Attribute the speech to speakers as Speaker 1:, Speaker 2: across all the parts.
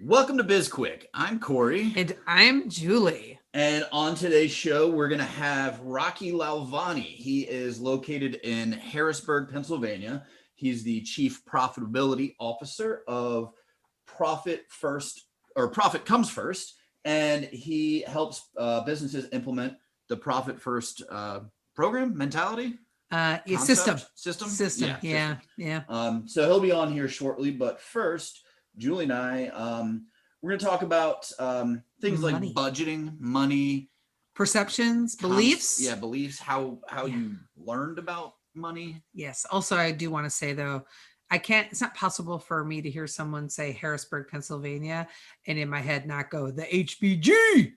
Speaker 1: Welcome to BizQuik. I'm Corey.
Speaker 2: And I'm Julie.
Speaker 1: And on today's show, we're going to have Rocky Lalvani. He is located in Harrisburg, Pennsylvania. He's the Chief Profitability Officer of Profit Comes First. And he helps businesses implement the Profit First program, mentality.
Speaker 2: System.
Speaker 1: Yeah.
Speaker 2: Yeah.
Speaker 1: So he'll be on here shortly. But first, Julie and I, we're going to talk about things like budgeting, money,
Speaker 2: perceptions, beliefs.
Speaker 1: Beliefs. How you learned about money.
Speaker 2: Yes. Also, I do want to say though, it's not possible for me to hear someone say Harrisburg, Pennsylvania, and in my head not go the HBG.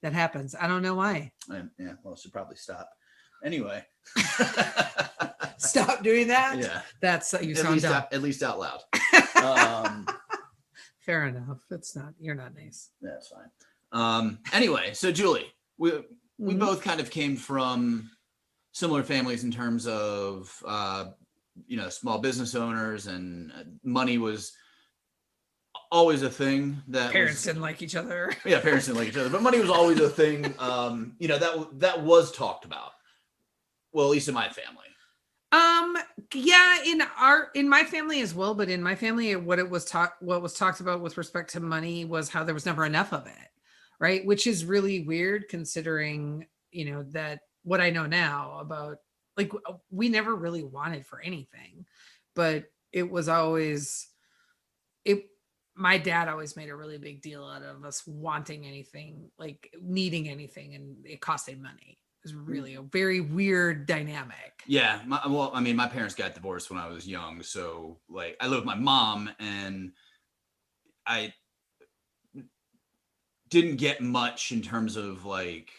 Speaker 2: That happens. I don't know why.
Speaker 1: Yeah. Well, I should probably stop. Anyway.
Speaker 2: Stop doing that.
Speaker 1: Yeah.
Speaker 2: That's you sound dumb.
Speaker 1: At least out loud.
Speaker 2: Fair enough. You're not nice.
Speaker 1: That's fine. Anyway, so Julie, we both kind of came from similar families in terms of small business owners, and money was always a thing that
Speaker 2: parents didn't like each other.
Speaker 1: Yeah, parents didn't like each other, but money was always a thing. That was talked about. Well, at least in my family.
Speaker 2: In my family as well, but in my family, what was talked about with respect to money was how there was never enough of it, right? Which is really weird considering, that what I know now about, like, we never really wanted for anything, but it was always, my dad always made a really big deal out of us wanting anything, like needing anything, and it costed money. It was really a very weird dynamic.
Speaker 1: Yeah. My parents got divorced when I was young. So like I live with my mom, and I didn't get much in terms of like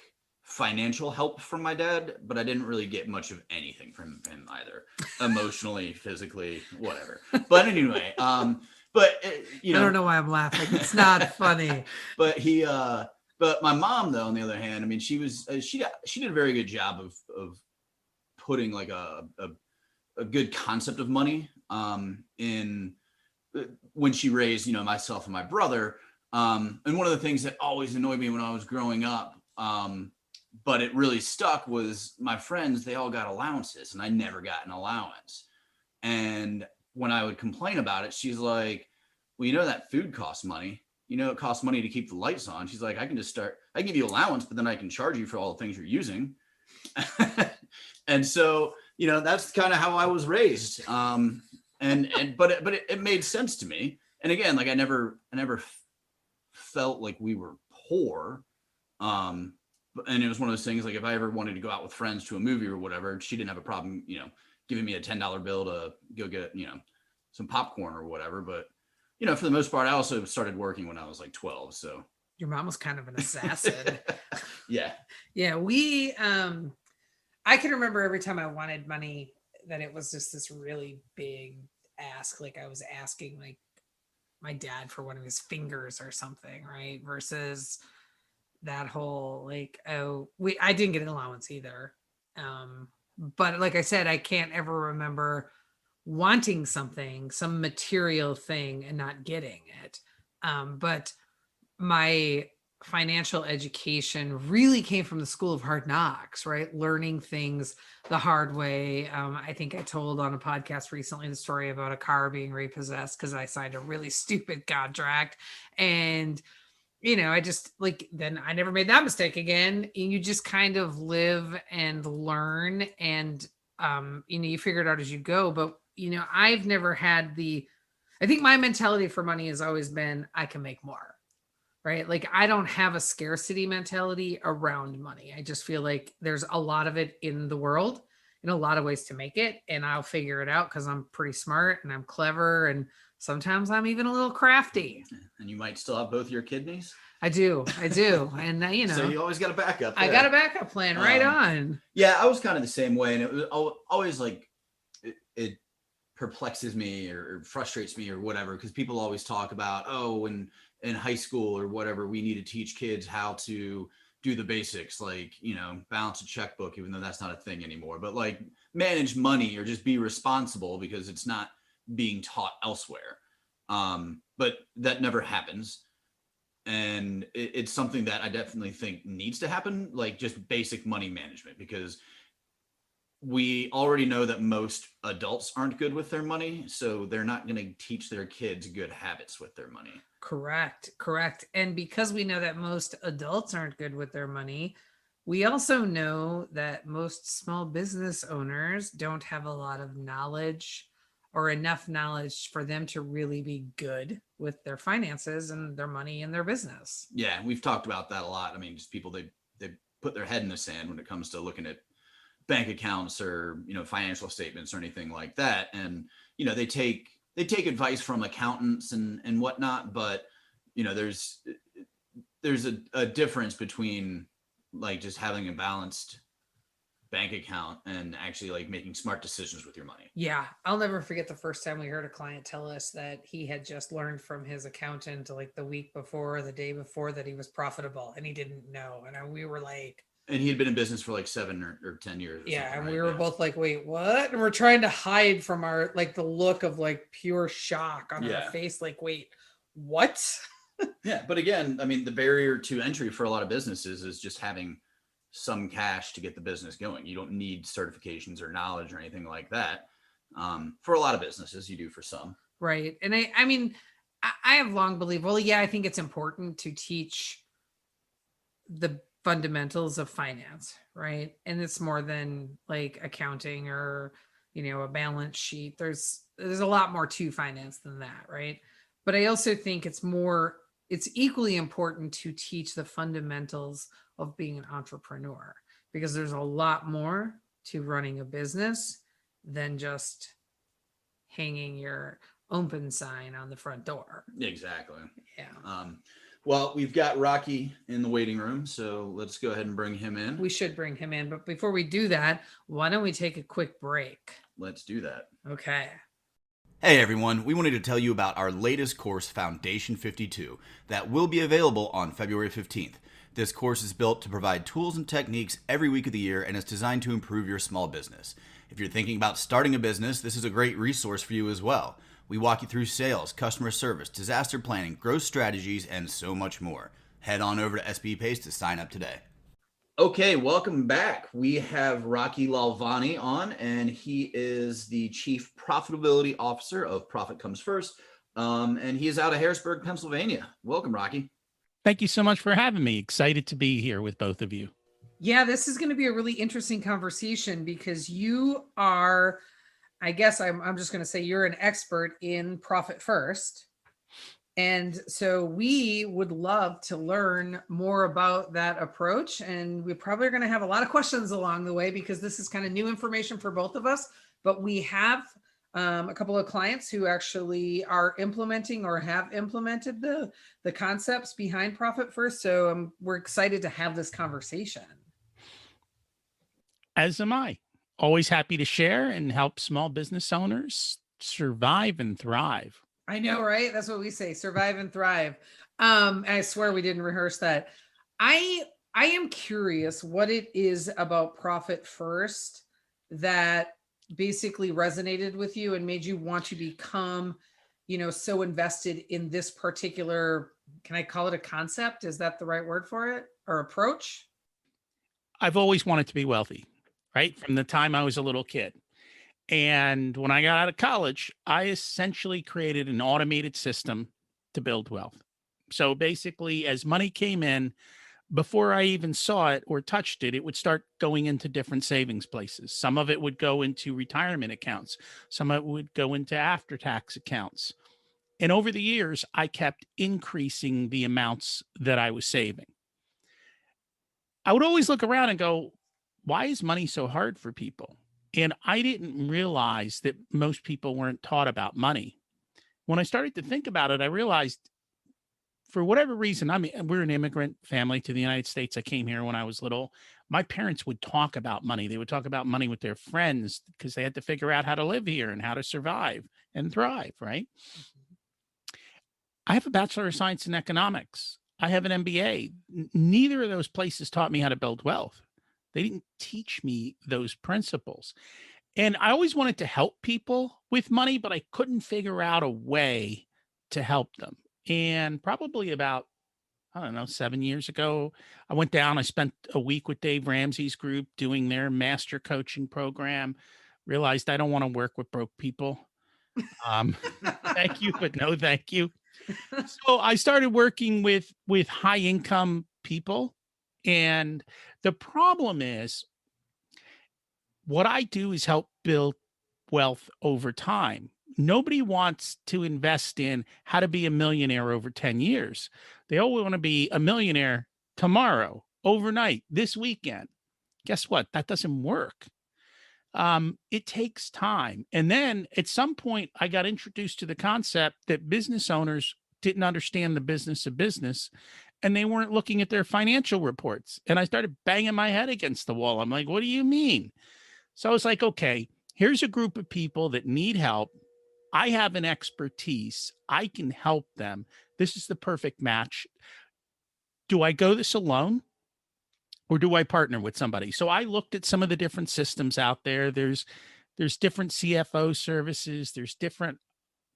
Speaker 1: financial help from my dad, but I didn't really get much of anything from him either. Emotionally, physically, whatever. But anyway, I
Speaker 2: don't know why I'm laughing. It's not funny.
Speaker 1: But my mom, though, on the other hand, I mean, she did a very good job of putting like a good concept of money in when she raised, myself and my brother. And one of the things that always annoyed me when I was growing up, but it really stuck, was my friends, they all got allowances and I never got an allowance. And when I would complain about it, she's like, well, that food costs money. It costs money to keep the lights on. She's like, I can give you allowance, but then I can charge you for all the things you're using. And so, that's kind of how I was raised. But it made sense to me. And again, like I never felt like we were poor. And it was one of those things, like if I ever wanted to go out with friends to a movie or whatever, she didn't have a problem, giving me a $10 bill to go get, some popcorn or whatever. But for the most part, I also started working when I was like 12. So
Speaker 2: your mom was kind of an assassin.
Speaker 1: Yeah.
Speaker 2: Yeah. I can remember every time I wanted money that it was just this really big ask. Like I was asking like my dad for one of his fingers or something, right? Versus that whole like, I didn't get an allowance either. But like I said, I can't ever remember wanting something, some material thing, and not getting it. But my financial education really came from the School of Hard Knocks, right? Learning things the hard way. I think I told on a podcast recently the story about a car being repossessed because I signed a really stupid contract. And, I just then I never made that mistake again. And you just kind of live and learn, and, you figure it out as you go. But I've never had I think my mentality for money has always been, I can make more, right? Like I don't have a scarcity mentality around money. I just feel like there's a lot of it in the world, in a lot of ways to make it. And I'll figure it out because I'm pretty smart and I'm clever. And sometimes I'm even a little crafty.
Speaker 1: And you might still have both your kidneys.
Speaker 2: I do. And
Speaker 1: so you always got a backup there.
Speaker 2: I got a backup plan. Right on.
Speaker 1: Yeah. I was kind of the same way. And it was always like, it perplexes me or frustrates me or whatever, because people always talk about, in high school or whatever, we need to teach kids how to do the basics, like balance a checkbook, even though that's not a thing anymore, but like manage money or just be responsible, because it's not being taught elsewhere. but that never happens. And it's something that I definitely think needs to happen, like just basic money management, because we already know that most adults aren't good with their money, so they're not going to teach their kids good habits with their money.
Speaker 2: Correct. And because we know that most adults aren't good with their money, we also know that most small business owners don't have a lot of knowledge or enough knowledge for them to really be good with their finances and their money and their business.
Speaker 1: Yeah, we've talked about that a lot. I mean, just people, they put their head in the sand when it comes to looking at bank accounts or, financial statements or anything like that. And, they take advice from accountants and whatnot, but, there's a difference between like just having a balanced bank account and actually like making smart decisions with your money.
Speaker 2: Yeah. I'll never forget the first time we heard a client tell us that he had just learned from his accountant like the week before or the day before that he was profitable and he didn't know. And we were like,
Speaker 1: and he had been in business for like 7 or 10 years.
Speaker 2: Yeah. And we were both like, wait, what? And we're trying to hide from our, like the look of like pure shock on our face. Like, wait, what?
Speaker 1: Yeah. But again, I mean, the barrier to entry for a lot of businesses is just having some cash to get the business going. You don't need certifications or knowledge or anything like that. For a lot of businesses, you do for some.
Speaker 2: Right. And I mean, I have long believed, well, yeah, I think it's important to teach the fundamentals of finance, right? And it's more than like accounting or, a balance sheet. There's a lot more to finance than that, right? But I also think it's equally important to teach the fundamentals of being an entrepreneur, because there's a lot more to running a business than just hanging your open sign on the front door.
Speaker 1: Exactly.
Speaker 2: Yeah.
Speaker 1: Well, we've got Rocky in the waiting room, so let's go ahead and bring him in.
Speaker 2: We should bring him in, but before we do that, why don't we take a quick break?
Speaker 1: Let's do that.
Speaker 2: Okay.
Speaker 1: Hey everyone, we wanted to tell you about our latest course, Foundation 52, that will be available on February 15th. This course is built to provide tools and techniques every week of the year and is designed to improve your small business. If you're thinking about starting a business, this is a great resource for you as well. We walk you through sales, customer service, disaster planning, growth strategies, and so much more. Head on over to SB Pace to sign up today. Okay, welcome back. We have Rocky Lalvani on, and he is the Chief Profitability Officer of Profit Comes First, and he is out of Harrisburg, Pennsylvania. Welcome, Rocky.
Speaker 3: Thank you so much for having me. Excited to be here with both of you.
Speaker 2: Yeah, this is going to be a really interesting conversation because you are, I guess I'm just going to say you're an expert in Profit First. And so we would love to learn more about that approach. And we probably are going to have a lot of questions along the way because this is kind of new information for both of us. But we have a couple of clients who actually are implementing or have implemented the concepts behind Profit First. So we're excited to have this conversation.
Speaker 3: As am I. Always happy to share and help small business owners survive and thrive.
Speaker 2: I know, right? That's what we say, survive and thrive. I swear we didn't rehearse that. I am curious what it is about Profit First that basically resonated with you and made you want to become, so invested in this particular, can I call it a concept? Is that the right word for it, or approach?
Speaker 3: I've always wanted to be wealthy, right? From the time I was a little kid. And when I got out of college, I essentially created an automated system to build wealth. So basically, as money came in, before I even saw it or touched it, it would start going into different savings places. Some of it would go into retirement accounts. Some of it would go into after-tax accounts. And over the years, I kept increasing the amounts that I was saving. I would always look around and go, why is money so hard for people? And I didn't realize that most people weren't taught about money. When I started to think about it, I realized for whatever reason, we're an immigrant family to the United States. I came here when I was little. My parents would talk about money. They would talk about money with their friends because they had to figure out how to live here and how to survive and thrive, right? I have a Bachelor of Science in Economics. I have an MBA. Neither of those places taught me how to build wealth. They didn't teach me those principles. And I always wanted to help people with money, but I couldn't figure out a way to help them. And probably about, I don't know, 7 years ago, I went down, I spent a week with Dave Ramsey's group doing their master coaching program, realized I don't want to work with broke people. Um, thank you, but no, thank you. So I started working with high income people. And the problem is what I do is help build wealth over time. Nobody wants to invest in how to be a millionaire over 10 years. They all want to be a millionaire tomorrow, overnight, this weekend. Guess what? That doesn't work. It takes time. And then at some point, I got introduced to the concept that business owners didn't understand the business of business and they weren't looking at their financial reports. And I started banging my head against the wall. I'm like, what do you mean? So I was like, okay, here's a group of people that need help. I have an expertise. I can help them. This is the perfect match. Do I go this alone or do I partner with somebody? So I looked at some of the different systems out there. There's different CFO services. There's different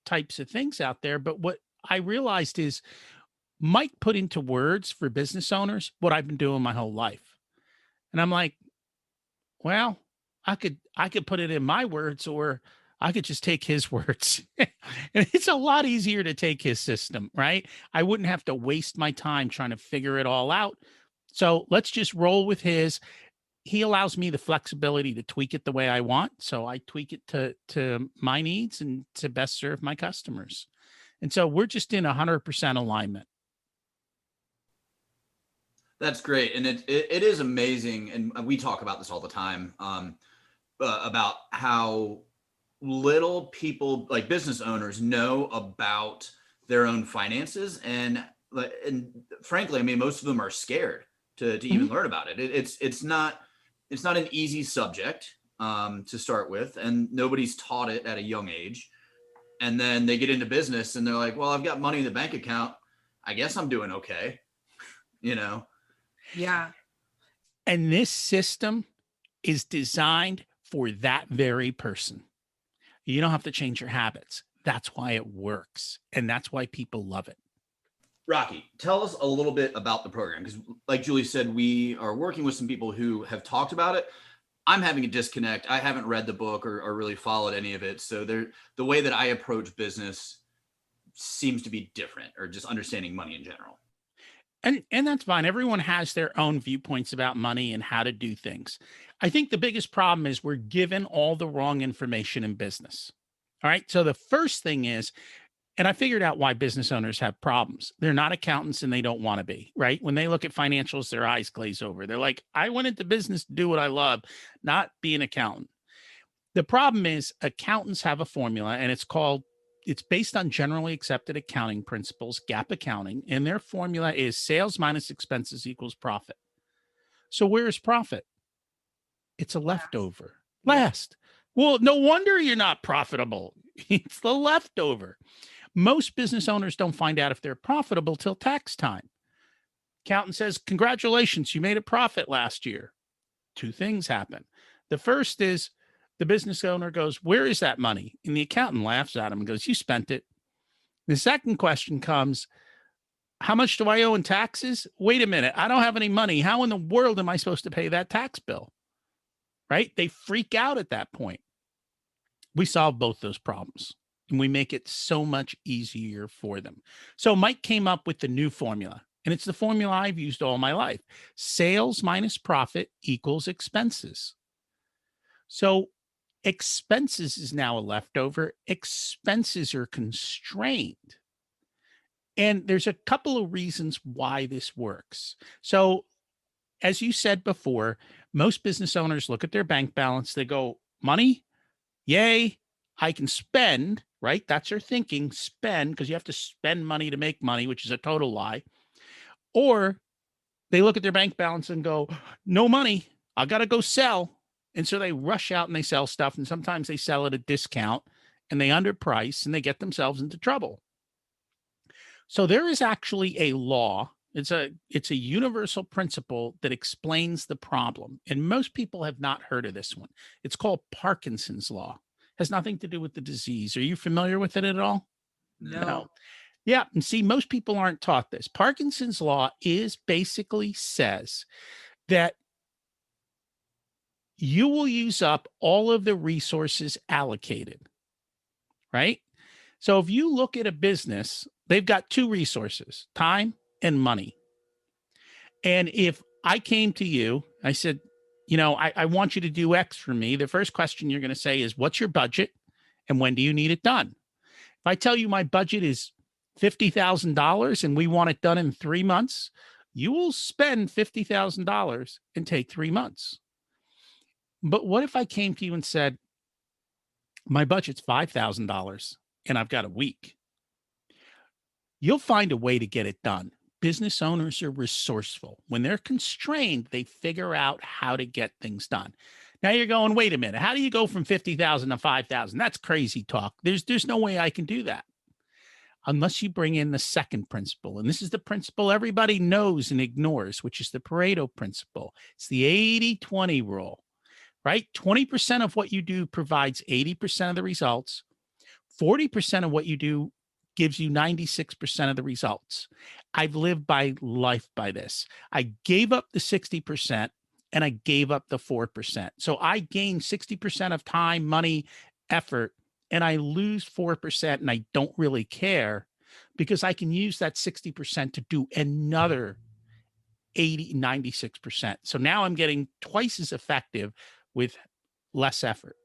Speaker 3: types of things out there. But what I realized is Mike put into words for business owners what I've been doing my whole life. And I'm like, well, I could put it in my words, or I could just take his words. And it's a lot easier to take his system, right? I wouldn't have to waste my time trying to figure it all out. So let's just roll with his. He allows me the flexibility to tweak it the way I want. So I tweak it to my needs and to best serve my customers. And so we're just in 100% alignment.
Speaker 1: That's great. And it is amazing. And we talk about this all the time, about how little people, like business owners, know about their own finances. And frankly, I mean, most of them are scared to even learn about it. It's not an easy subject to start with, and nobody's taught it at a young age. And then they get into business and they're like, well, I've got money in the bank account. I guess I'm doing okay. You know?
Speaker 2: Yeah.
Speaker 3: And this system is designed for that very person. You don't have to change your habits. That's why it works. And that's why people love it.
Speaker 1: Rocky, tell us a little bit about the program. Because like Julie said, we are working with some people who have talked about it. I'm having a disconnect. I haven't read the book or really followed any of it. So the way that I approach business seems to be different, or just understanding money in general.
Speaker 3: And that's fine. Everyone has their own viewpoints about money and how to do things. I think the biggest problem is we're given all the wrong information in business. All right. So the first thing is, and I figured out why business owners have problems. They're not accountants and they don't want to be, right? When they look at financials, their eyes glaze over. They're like, I went into business to do what I love, not be an accountant. The problem is accountants have a formula, and it's based on generally accepted accounting principles, GAAP accounting, and their formula is sales minus expenses equals profit. So where is profit? It's a leftover. Last. Well, no wonder you're not profitable. It's the leftover. Most business owners don't find out if they're profitable till tax time. Accountant says, congratulations, you made a profit last year. Two things happen. The first is the business owner goes, where is that money? And the accountant laughs at him and goes, you spent it. The second question comes, how much do I owe in taxes? Wait a minute, I don't have any money. How in the world am I supposed to pay that tax bill? Right? They freak out at that point. We solve both those problems and we make it so much easier for them. So Mike came up with the new formula, and it's the formula I've used all my life. Sales minus profit equals expenses. So expenses is now a leftover. Expenses are constrained. And there's a couple of reasons why this works. So as you said before, most business owners look at their bank balance. They go, money, yay, I can spend, right? That's their thinking, spend, because you have to spend money to make money, which is a total lie. Or they look at their bank balance and go, no money, I got to go sell. And so they rush out and they sell stuff. And sometimes they sell at a discount and they underprice and they get themselves into trouble. So there is actually a law. It's a universal principle that explains the problem. And most people have not heard of this one. It's called Parkinson's Law. It has nothing to do with the disease. Are you familiar with it at all?
Speaker 2: No.
Speaker 3: Yeah. And see, most people aren't taught this. Parkinson's Law is basically says that you will use up all of the resources allocated, right? So if you look at a business, they've got two resources, time and money. And if I came to you, I said, I want you to do X for me. The first question you're going to say is, what's your budget and when do you need it done? If I tell you my budget is $50,000 and we want it done in 3 months, you will spend $50,000 and take 3 months. But what if I came to you and said, my budget's $5,000 and I've got a week? You'll find a way to get it done. Business owners are resourceful. When they're constrained, they figure out how to get things done. Now you're going, wait a minute, how do you go from 50,000 to 5,000? That's crazy talk. There's no way I can do that unless you bring in the second principle. And this is the principle everybody knows and ignores, which is the Pareto principle. It's the 80-20 rule, right? 20% of what you do provides 80% of the results. 40% of what you do gives you 96% of the results. I've lived by life by this. I gave up the 60% and I gave up the 4%. So I gain 60% of time, money, effort, and I lose 4% and I don't really care because I can use that 60% to do another 96%. So now I'm getting twice as effective with less effort.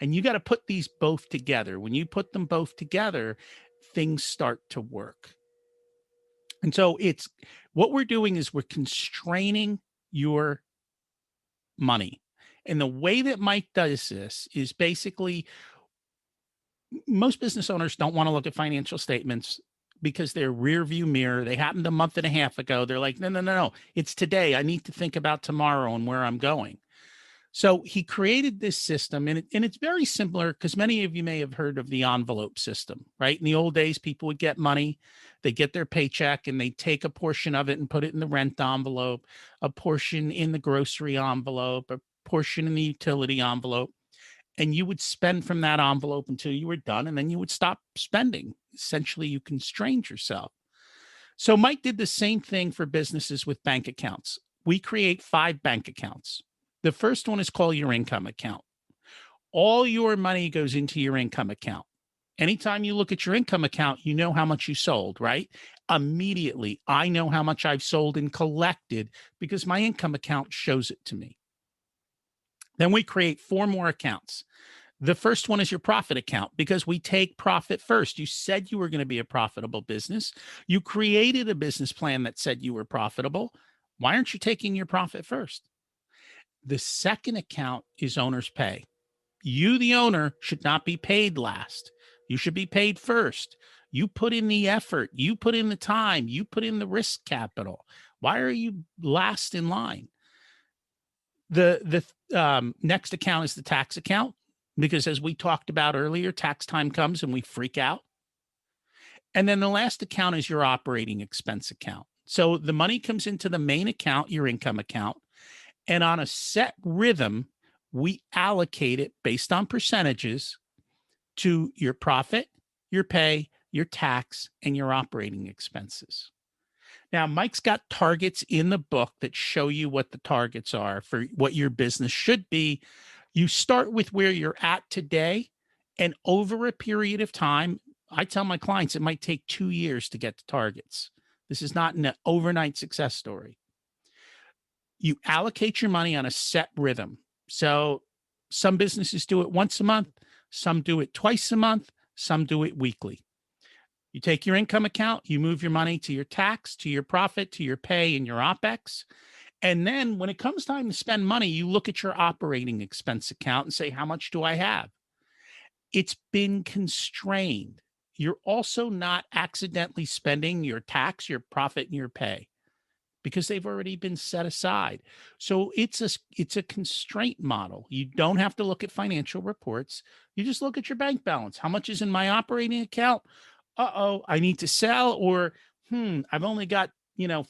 Speaker 3: And you got to put these both together. When you put them both together, things start to work. And so it's what we're doing is we're constraining your money. And the way that Mike does this is basically most business owners don't want to look at financial statements because they're rear view mirror. They happened a month and a half ago. They're like, no. It's today. I need to think about tomorrow and where I'm going. So he created this system, and it's very similar because many of you may have heard of the envelope system, right? In the old days, people would get money, they get their paycheck, and they take a portion of it and put it in the rent envelope, a portion in the grocery envelope, a portion in the utility envelope, and you would spend from that envelope until you were done, and then you would stop spending. Essentially, you constrained yourself. So Mike did the same thing for businesses with bank accounts. We create 5 bank accounts. The first one is called your income account. All your money goes into your income account. Anytime you look at your income account, you know how much you sold, right? Immediately, I know how much I've sold and collected because my income account shows it to me. Then we create 4 more accounts. The first one is your profit account because we take profit first. You said you were going to be a profitable business. You created a business plan that said you were profitable. Why aren't you taking your profit first? The second account is owner's pay. You, the owner, should not be paid last. You should be paid first. You put in the effort. You put in the time. You put in the risk capital. Why are you last in line? The next account is the tax account because as we talked about earlier, tax time comes and we freak out. And then the last account is your operating expense account. So the money comes into the main account, your income account. And on a set rhythm, we allocate it based on percentages to your profit, your pay, your tax, and your operating expenses. Now, Mike's got targets in the book that show you what the targets are for what your business should be. You start with where you're at today, and over a period of time, I tell my clients it might take 2 years to get to targets. This is not an overnight success story. You allocate your money on a set rhythm. So some businesses do it once a month, some do it twice a month, some do it weekly. You take your income account, you move your money to your tax, to your profit, to your pay, and your OPEX. And then when it comes time to spend money, you look at your operating expense account and say, how much do I have? It's been constrained. You're also not accidentally spending your tax, your profit, and your pay, because they've already been set aside. So it's a constraint model. You don't have to look at financial reports. You just look at your bank balance. How much is in my operating account? I need to sell, or I've only got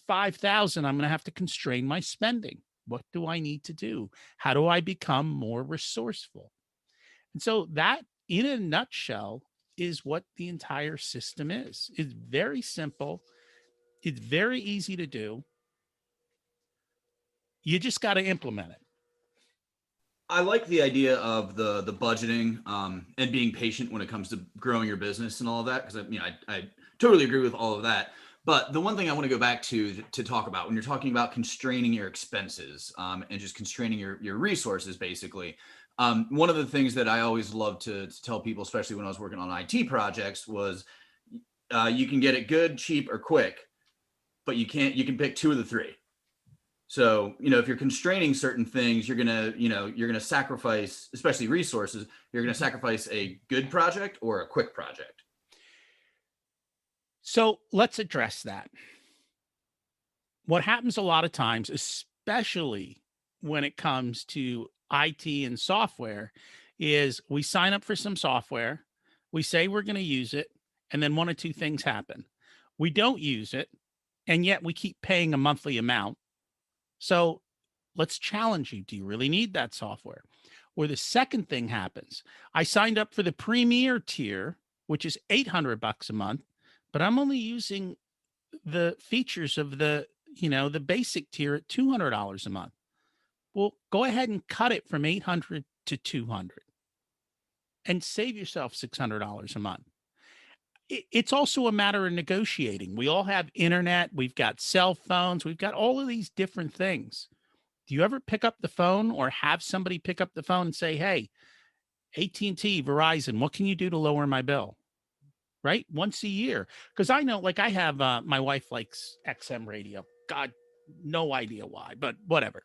Speaker 3: 5,000. I'm going to have to constrain my spending. What do I need to do? How do I become more resourceful? And so that, in a nutshell, is what the entire system is. It's very simple. It's very easy to do. You just got to implement it.
Speaker 1: I like the idea of the budgeting and being patient when it comes to growing your business and all of that, because I totally agree with all of that. But the one thing I want to go back to talk about when you're talking about constraining your expenses and just constraining your resources, basically, one of the things that I always love to tell people, especially when I was working on IT projects, was you can get it good, cheap, or quick, but you can pick two of the three. So, if you're constraining certain things, you're going to sacrifice, especially resources, you're going to sacrifice a good project or a quick project.
Speaker 3: So let's address that. What happens a lot of times, especially when it comes to IT and software, is we sign up for some software, we say we're going to use it, and then one or two things happen. We don't use it, and yet we keep paying a monthly amount. So let's challenge you. Do you really need that software? Or the second thing happens. I signed up for the premier tier, which is $800 a month, but I'm only using the features of the basic tier at $200 a month. Well, go ahead and cut it from 800 to 200 and save yourself $600 a month. It's also a matter of negotiating. We all have internet. We've got cell phones. We've got all of these different things. Do you ever pick up the phone or have somebody pick up the phone and say, hey, AT&T, Verizon, what can you do to lower my bill? Right? Once a year. Because I know, like I have, my wife likes XM radio. God, no idea why, but whatever.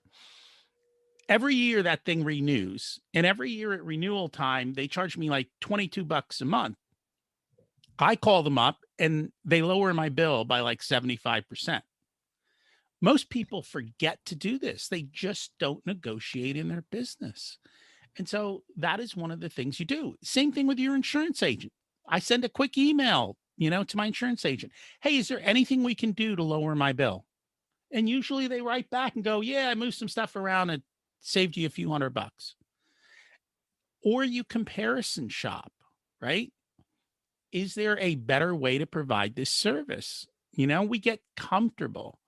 Speaker 3: Every year that thing renews. And every year at renewal time, they charge me like $22 a month. I call them up and they lower my bill by like 75%. Most people forget to do this. They just don't negotiate in their business. And so that is one of the things you do. Same thing with your insurance agent. I send a quick email, to my insurance agent. Hey, is there anything we can do to lower my bill? And usually they write back and go, yeah, I moved some stuff around and saved you a few $100. Or you comparison shop, right? Is there a better way to provide this service? We get comfortable.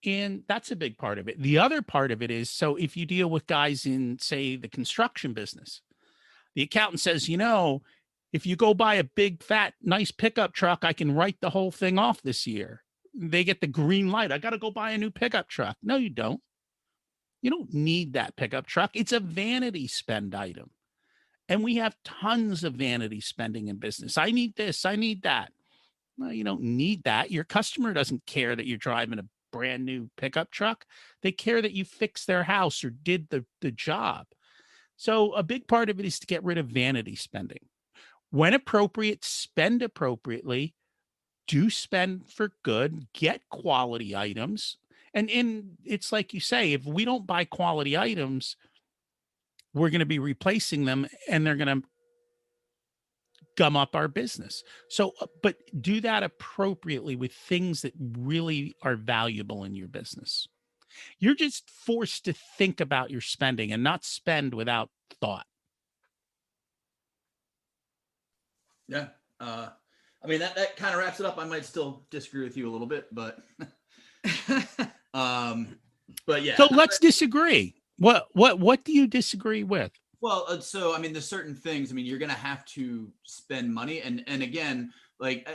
Speaker 3: And that's a big part of it. The other part of it is, so if you deal with guys in, say, the construction business, the accountant says, if you go buy a big, fat, nice pickup truck, I can write the whole thing off this year. They get the green light. I got to go buy a new pickup truck. No, you don't. You don't need that pickup truck. It's a vanity spend item. And we have tons of vanity spending in business. I need this. I need that. Well, you don't need that. Your customer doesn't care that you're driving a brand new pickup truck. They care that you fixed their house or did the job. So a big part of it is to get rid of vanity spending. When appropriate, spend appropriately, do spend for good, get quality items. And it's like you say, if we don't buy quality items, we're going to be replacing them and they're going to gum up our business. So, but do that appropriately with things that really are valuable in your business. You're just forced to think about your spending and not spend without thought.
Speaker 1: Yeah. That kind of wraps it up. I might still disagree with you a little bit, but, but yeah.
Speaker 3: So let's disagree. What do you disagree with?
Speaker 1: Well, there's certain things, you're going to have to spend money. And again, like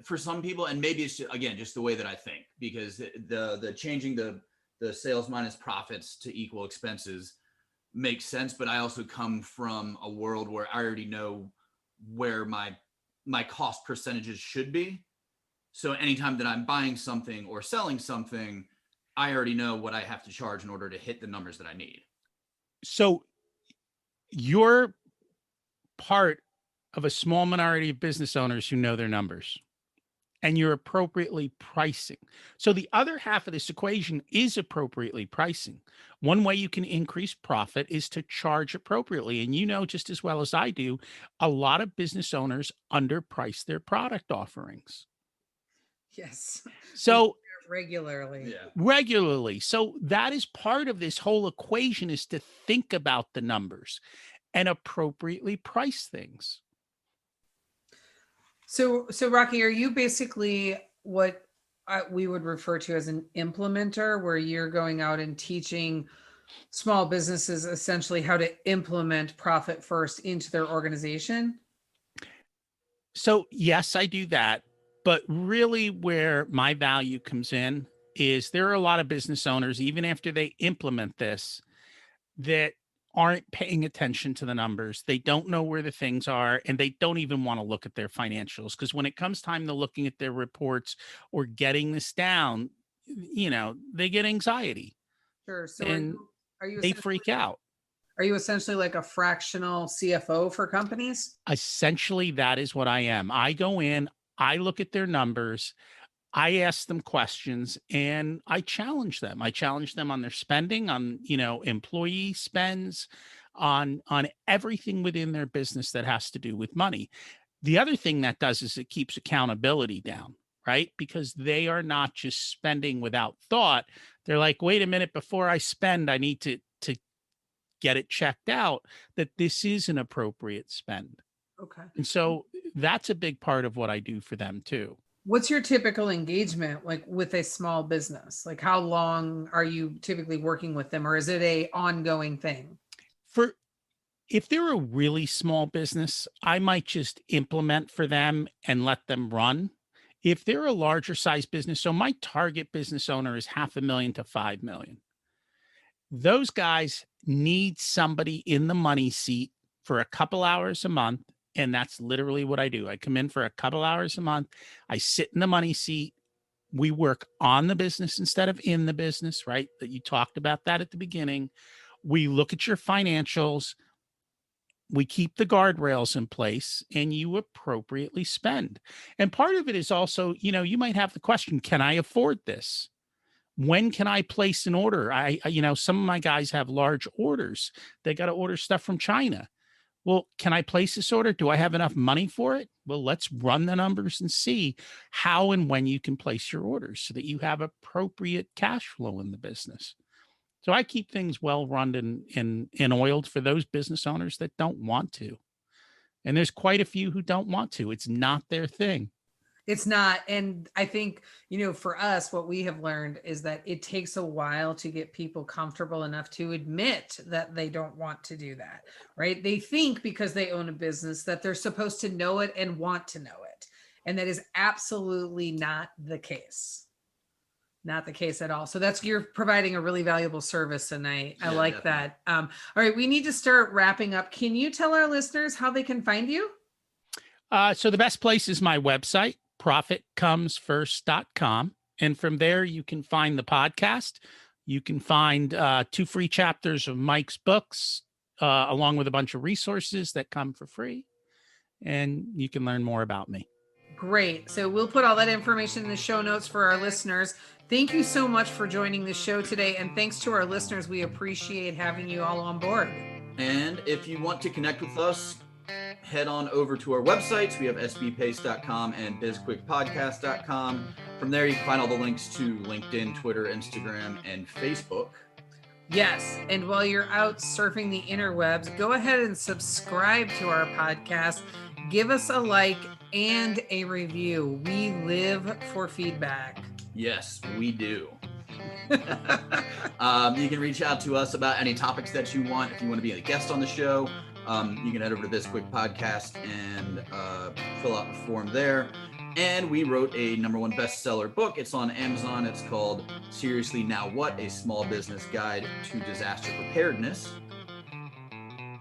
Speaker 1: for some people, and maybe it's just the way that I think, because the changing the sales minus profits to equal expenses makes sense. But I also come from a world where I already know where my cost percentages should be. So anytime that I'm buying something or selling something, I already know what I have to charge in order to hit the numbers that I need.
Speaker 3: So you're part of a small minority of business owners who know their numbers, and you're appropriately pricing. So the other half of this equation is appropriately pricing. One way you can increase profit is to charge appropriately. And just as well as I do, a lot of business owners underprice their product offerings.
Speaker 2: Yes.
Speaker 3: So
Speaker 2: regularly.
Speaker 1: Yeah.
Speaker 3: Regularly. So that is part of this whole equation, is to think about the numbers and appropriately price things.
Speaker 2: So Rocky, are you basically what we would refer to as an implementer, where you're going out and teaching small businesses essentially how to implement profit first into their organization?
Speaker 3: So yes, I do that. But really where my value comes in is there are a lot of business owners, even after they implement this, that aren't paying attention to the numbers. They don't know where the things are, and they don't even want to look at their financials. Because when it comes time to looking at their reports or getting this down, they get anxiety
Speaker 2: Sure. So
Speaker 3: and
Speaker 2: are you
Speaker 3: they freak out.
Speaker 2: Are you essentially like a fractional CFO for companies?
Speaker 3: Essentially, that is what I am. I go in, I look at their numbers, I ask them questions, and I challenge them. I challenge them on their spending, on employee spends, on everything within their business that has to do with money. The other thing that does is it keeps accountability down, right? Because they are not just spending without thought. They're like, wait a minute, before I spend, I need to get it checked out that this is an appropriate spend.
Speaker 2: Okay.
Speaker 3: And so that's a big part of what I do for them too.
Speaker 2: What's your typical engagement like with a small business? Like how long are you typically working with them, or is it a ongoing thing?
Speaker 3: If they're a really small business, I might just implement for them and let them run. If they're a larger size business, so my target business owner is $500,000 to $5 million. Those guys need somebody in the money seat for a couple hours a month. And that's literally what I do. I come in for a couple hours a month. I sit in the money seat. We work on the business instead of in the business, right? That you talked about that at the beginning. We look at your financials. We keep the guardrails in place, and you appropriately spend. And part of it is also, you might have the question, can I afford this? When can I place an order? Some of my guys have large orders. They got to order stuff from China. Well, can I place this order? Do I have enough money for it? Well, let's run the numbers and see how and when you can place your orders so that you have appropriate cash flow in the business. So I keep things well run and oiled for those business owners that don't want to. And there's quite a few who don't want to. It's not their thing.
Speaker 2: It's not. And I think, for us, what we have learned is that it takes a while to get people comfortable enough to admit that they don't want to do that, right? They think because they own a business that they're supposed to know it and want to know it. And that is absolutely not the case. Not the case at all. So you're providing a really valuable service, and I like that. All right, we need to start wrapping up. Can you tell our listeners how they can find you?
Speaker 3: So the best place is my website, profitcomesfirst.com. And from there, you can find the podcast. You can find 2 free chapters of Mike's books, along with a bunch of resources that come for free. And you can learn more about me.
Speaker 2: Great. So we'll put all that information in the show notes for our listeners. Thank you so much for joining the show today. And thanks to our listeners. We appreciate having you all on board.
Speaker 1: And if you want to connect with us, head on over to our websites. We have sbpace.com and bizquickpodcast.com. From there, you can find all the links to LinkedIn, Twitter, Instagram, and Facebook.
Speaker 2: Yes. And while you're out surfing the interwebs, go ahead and subscribe to our podcast. Give us a like and a review. We live for feedback.
Speaker 1: Yes, we do. You can reach out to us about any topics that you want. If you want to be a guest on the show, you can head over to BizQuik Podcast and fill out the form there. And we wrote a #1 bestseller book. It's on Amazon. It's called Seriously Now What? A Small Business Guide to Disaster Preparedness.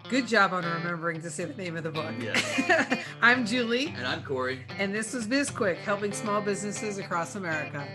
Speaker 2: Good job on remembering to say the name of the book.
Speaker 1: Yes.
Speaker 2: I'm Julie.
Speaker 1: And I'm Corey.
Speaker 2: And this was BizQuik, helping small businesses across America.